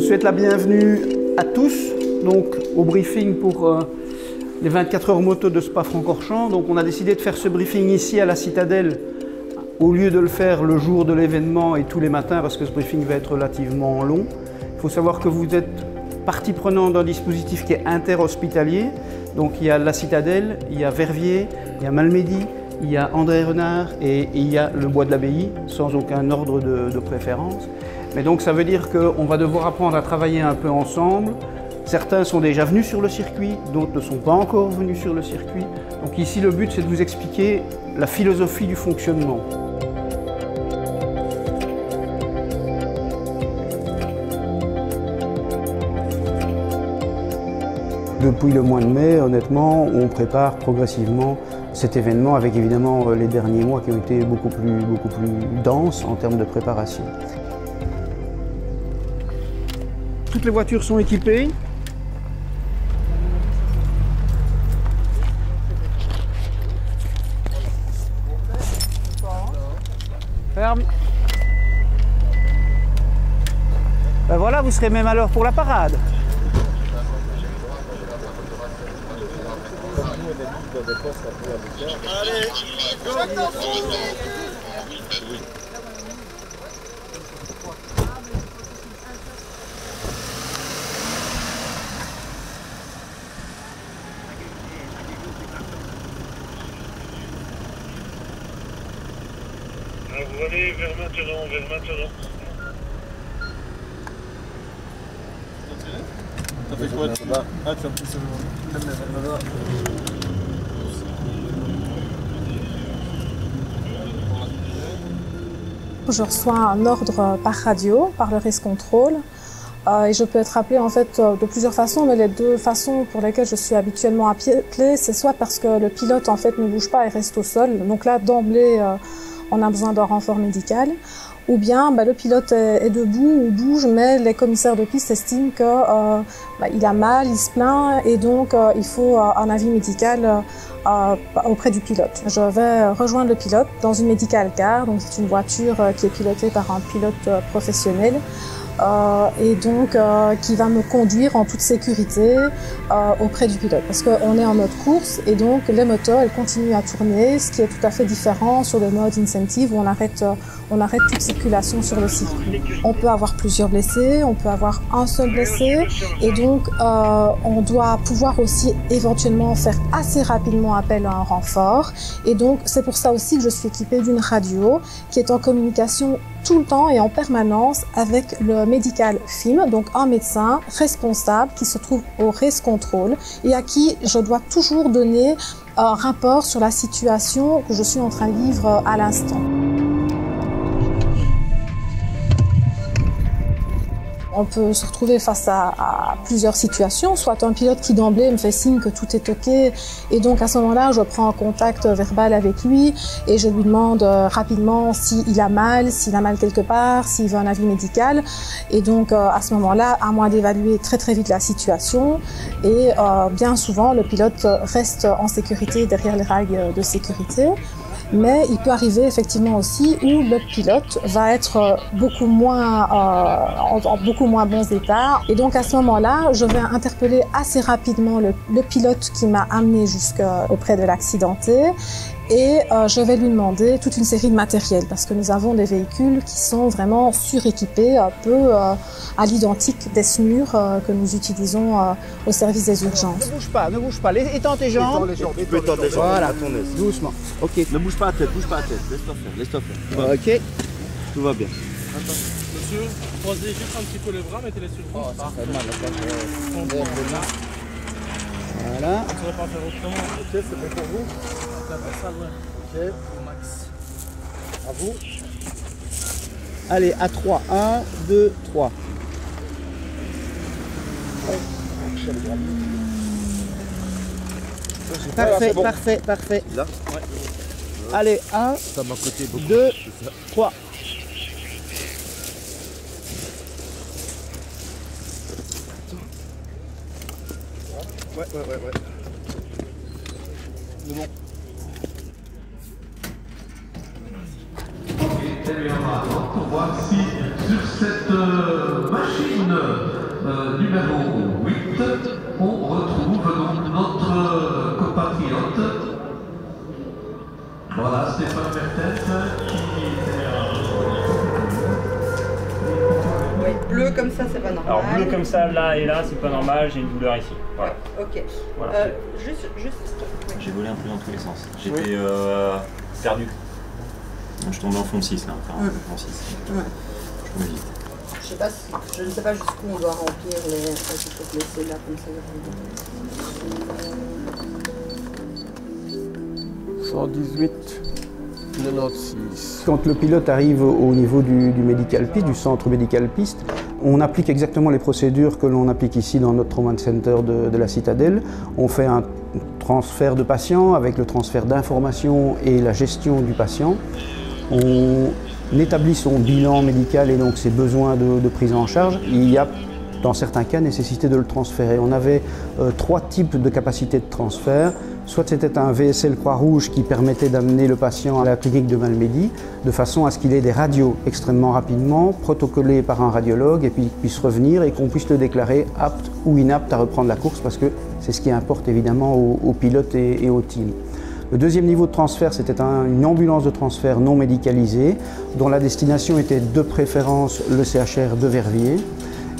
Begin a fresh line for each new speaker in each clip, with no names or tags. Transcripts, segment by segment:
souhaite la bienvenue à tous donc, au briefing pour les 24 heures moto de Spa-Francorchamps. Donc on a décidé de faire ce briefing ici à la Citadelle au lieu de le faire le jour de l'événement et tous les matins parce que ce briefing va être relativement long. Il faut savoir que vous êtes partie prenante d'un dispositif qui est interhospitalier. Donc il y a la Citadelle, il y a Verviers, il y a Malmedy, il y a André Renard et il y a le Bois de l'Abbaye, sans aucun ordre de préférence. Mais donc ça veut dire qu'on va devoir apprendre à travailler un peu ensemble. Certains sont déjà venus sur le circuit, d'autres ne sont pas encore venus sur le circuit. Donc ici le but c'est de vous expliquer la philosophie du fonctionnement. Depuis le mois de mai, honnêtement, on prépare progressivement cet événement avec évidemment les derniers mois qui ont été beaucoup plus denses en termes de préparation. Toutes les voitures sont équipées. Ferme. Ben voilà, vous serez même à l'heure pour la parade.
Allez, vous allez vers maintenant. Ça fait quoi là? Ah, tu as pris ce moment.
Je reçois un ordre par radio, par le race control, et je peux être appelée en fait de plusieurs façons, mais les deux façons pour lesquelles je suis habituellement appelée, c'est soit parce que le pilote en fait ne bouge pas et reste au sol, donc là d'emblée on a besoin d'un renfort médical, ou bien le pilote est debout ou bouge, mais les commissaires de piste estiment qu'il a mal, il se plaint, et donc il faut un avis médical auprès du pilote. Je vais rejoindre le pilote dans une medical car, donc c'est une voiture qui est pilotée par un pilote professionnel et donc qui va me conduire en toute sécurité auprès du pilote parce qu'on est en mode course et donc les moteurs elles continuent à tourner, ce qui est tout à fait différent sur le mode incentive où on arrête toute circulation sur le circuit. On peut avoir plusieurs blessés, on peut avoir un seul blessé et donc on doit pouvoir aussi éventuellement faire assez rapidement appel à un renfort et donc c'est pour ça aussi que je suis équipée d'une radio qui est en communication tout le temps et en permanence avec le medical FIM, donc un médecin responsable qui se trouve au race control et à qui je dois toujours donner un rapport sur la situation que je suis en train de vivre à l'instant. On peut se retrouver face à plusieurs situations, soit un pilote qui d'emblée me fait signe que tout est OK et donc à ce moment-là je prends un contact verbal avec lui et je lui demande rapidement s'il a mal quelque part, s'il veut un avis médical et donc à ce moment-là, à moi d'évaluer très vite la situation et bien souvent le pilote reste en sécurité derrière les rails de sécurité. Mais il peut arriver effectivement aussi où le pilote va être en beaucoup moins bon état. Et donc à ce moment-là, je vais interpeller assez rapidement le pilote qui m'a amené jusqu'auprès de l'accidenté. Et je vais lui demander toute une série de matériel parce que nous avons des véhicules qui sont vraiment suréquipés, un peu à l'identique des SMUR que nous utilisons au service des urgences.
Ne bouge pas, étends tes jambes.
Tu peux étendre les jambes,
voilà,
à ton aise.
doucement. Ok.
Ne bouge pas la tête, laisse-toi faire.
Ok.
Tout va bien.
Attends, monsieur, croisez juste un petit peu les bras, mettez-les sur le front.
Ça fait mal,
On
voilà.
ne saurait pas faire autrement.
Ok, c'est bon pour vous?
Ça, ouais.
Ok.
Au max.
À vous?
Allez, à 3. 1, 2, 3. Parfait.
Là?
Ouais.
Allez, 1,
Ça m'a coûté beaucoup.
2, 3.
Ouais.
C'est bon.
Voici sur cette machine numéro 8, on retrouve donc notre compatriote. Voilà, Stéphane Mertens qui
Oui, bleu comme ça, c'est pas normal.
Alors bleu comme ça, là et là, c'est pas normal, j'ai une douleur ici. Voilà.
Ouais, ok.
Voilà.
Juste. Oui.
J'ai volé un peu dans tous les sens. J'étais perdu. Je suis tombé en fond de 6 là, enfin, en 6.
Ouais.
Je tombais vite.
Je ne sais pas jusqu'où on doit remplir les. Il faut laisser là comme ça.
118, 96.
Quand le pilote arrive au niveau du Medical Piste, du centre Medical Piste, on applique exactement les procédures que l'on applique ici dans notre Trauma Center de la Citadelle. On fait un transfert de patient avec le transfert d'informations et la gestion du patient. On établit son bilan médical et donc ses besoins de prise en charge. Il y a dans certains cas nécessité de le transférer. On avait 3 types de capacités de transfert. Soit c'était un VSL Croix-Rouge qui permettait d'amener le patient à la clinique de Malmedy de façon à ce qu'il ait des radios extrêmement rapidement, protocolées par un radiologue et puis qu'il puisse revenir et qu'on puisse le déclarer apte ou inapte à reprendre la course parce que c'est ce qui importe évidemment aux pilotes et au team. Le deuxième niveau de transfert, c'était une ambulance de transfert non médicalisée dont la destination était de préférence le CHR de Verviers.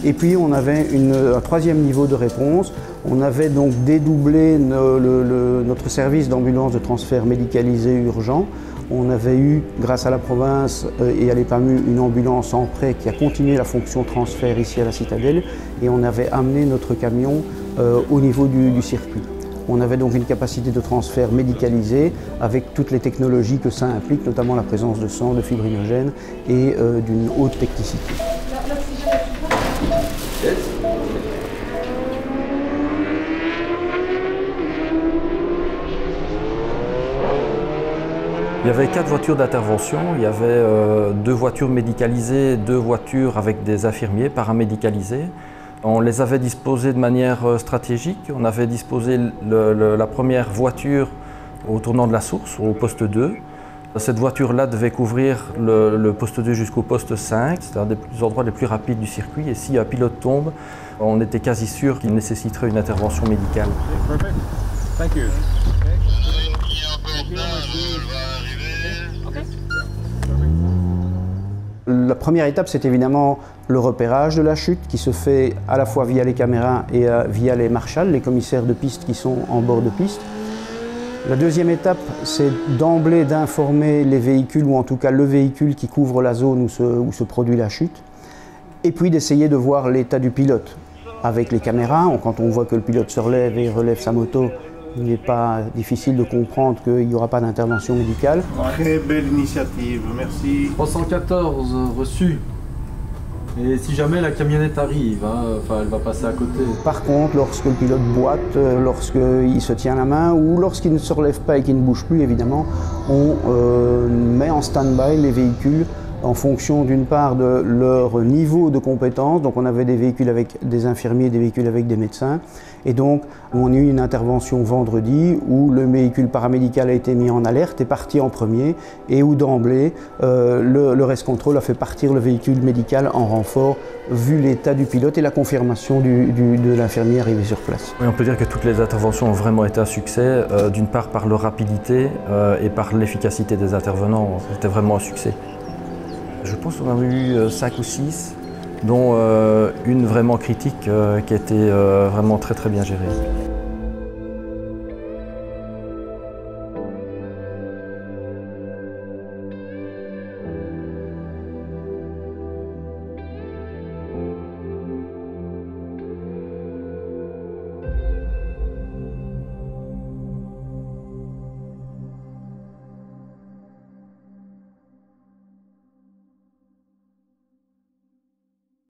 Et puis on avait un troisième niveau de réponse. On avait donc dédoublé notre service d'ambulance de transfert médicalisé urgent. On avait eu, grâce à la province et à l'EPAMU, une ambulance en prêt qui a continué la fonction transfert ici à la Citadelle. Et on avait amené notre camion au niveau du circuit. On avait donc une capacité de transfert médicalisée avec toutes les technologies que ça implique, notamment la présence de sang, de fibrinogène et d'une haute technicité.
Il y avait 4 voitures d'intervention, il y avait 2 voitures médicalisées, 2 voitures avec des infirmiers paramédicalisés. On les avait disposées de manière stratégique. On avait disposé la première voiture au tournant de la source, au poste 2. Cette voiture-là devait couvrir le poste 2 jusqu'au poste 5. C'est un des endroits les plus rapides du circuit. Et si un pilote tombe, on était quasi sûr qu'il nécessiterait une intervention médicale.
Perfect. Thank you.
La première étape, c'est évidemment le repérage de la chute qui se fait à la fois via les caméras et via les marshals, les commissaires de piste qui sont en bord de piste. La deuxième étape, c'est d'emblée d'informer les véhicules, ou en tout cas le véhicule qui couvre la zone où se produit la chute, et puis d'essayer de voir l'état du pilote. Avec les caméras, quand on voit que le pilote se relève et relève sa moto, il n'est pas difficile de comprendre qu'il n'y aura pas d'intervention médicale.
Très belle initiative, merci.
314 reçu. Et si jamais la camionnette arrive, elle va passer à côté.
Par contre, lorsque le pilote boite, lorsqu'il se tient la main ou lorsqu'il ne se relève pas et qu'il ne bouge plus, évidemment, on met en stand-by les véhicules en fonction d'une part de leur niveau de compétence. Donc on avait des véhicules avec des infirmiers, des véhicules avec des médecins. Et donc on a eu une intervention vendredi où le véhicule paramédical a été mis en alerte, est parti en premier et où d'emblée le Race Control a fait partir le véhicule médical en renfort vu l'état du pilote et la confirmation de l'infirmier arrivé sur place.
Oui, on peut dire que toutes les interventions ont vraiment été un succès, d'une part par leur rapidité et par l'efficacité des intervenants. C'était vraiment un succès. Je pense qu'on en a eu 5 ou 6, dont une vraiment critique qui a été vraiment très bien gérée.